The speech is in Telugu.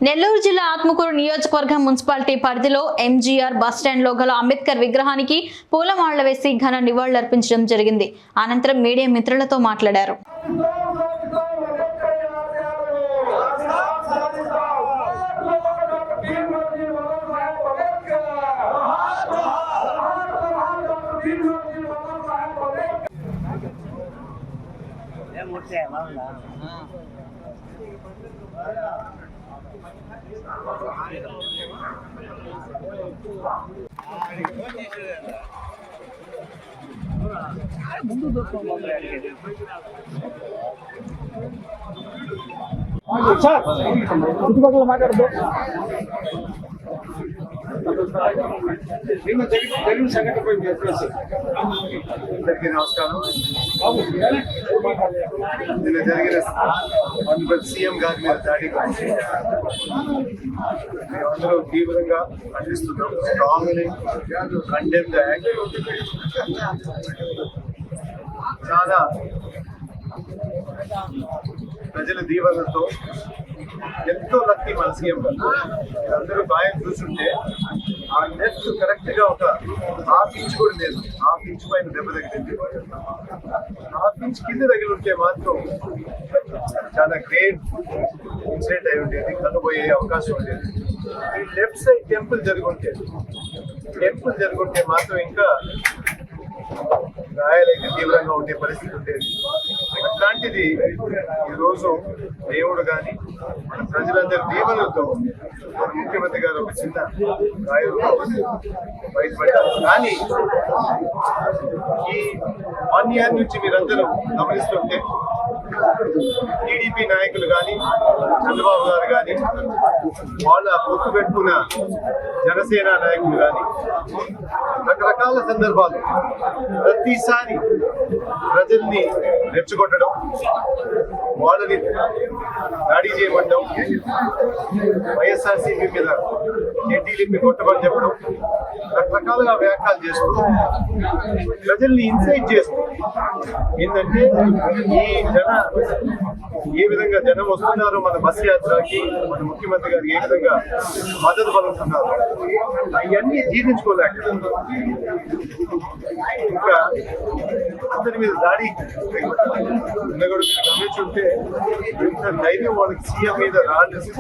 నెల్లూరు జిల్లా ఆత్మకూరు నియోజకవర్గం మున్సిపాలిటీ పరిధిలో ఎంజీఆర్ బస్టాండ్ లో గల అంబేద్కర్ విగ్రహానికి పూలమాలలు వేసి ఘన నివాళులర్పించడం జరిగింది. అనంతరం మీడియా మిత్రులతో మాట్లాడారు. చుట్టుపక్కల మాట్లాడదు జరిగిన సంఘటనపై అందరికీ నమస్కారం. నిన్న జరిగిన సీఎం గారి మీద దాడి గురించి మేమందరూ తీవ్రంగా ఖండిస్తున్నాం. Strongly condemn the act. చాలా ప్రజల దీవెనలతో ఎంతో లక్కీ మన సీఎం గారు. అందరూ బాగా చూస్తుంటే ఆ నెట్ కరెక్ట్ గా ఒక హాఫ్ ఇంచ్ కూడా లేదు. హాఫ్ ఇంచ్ పైన దెబ్బ తగిలింది. హాఫ్ ఇంచ్ కింద తగిలి ఉంటే మాత్రం చాలా గ్రేట్ ఇన్సిడెంట్ అయి ఉండేది. కనుపోయే అవకాశం ఉండేది. ఈ లెఫ్ట్ సైడ్ టెంపుల్ జరుగుంటే మాత్రం ఇంకా గాయాలైతే తీవ్రంగా ఉండే పరిస్థితి ఉండేది. అట్లాంటిది ఈరోజు దేవుడు కానీ మన ప్రజలందరి దీవెనలతో మన ముఖ్యమంత్రి గారు ఒక చిన్న గాయంతో బయటపడ్డారు. కానీ ఈ 1 year నుంచి మీరందరూ గమనిస్తుంటే టీడీపీ నాయకులు కానీ చంద్రబాబు గారు కానీ వాళ్ళ పొత్తు పెట్టుకున్న జనసేన నాయకులు కానీ రకరకాల సందర్భాలు ప్రతిసారి ప్రజల్ని రెచ్చగొట్టడం, వాళ్ళని దాడి చేయబడ్డం, వైఎస్ఆర్సీపీ మీద ఎన్టీలిపి కొట్టబడి చెప్పడం, రకరకాలుగా వ్యాఖ్యలు చేస్తూ ప్రజల్ని ఇన్సైట్ చేస్తూ ఏంటంటే ఈ ఏ విధంగా జనం వస్తున్నారో మన బస్ యాత్రకి, మన ముఖ్యమంత్రి గారు ఏ విధంగా మద్దతు పలుకుతున్నారు అవన్నీ జీర్ణించుకోలేక ఇంకా అందరి మీద దాడి గమనించుంటే ఎంత ధైర్యం వాళ్ళకి సీఎం మీద రాలేదు.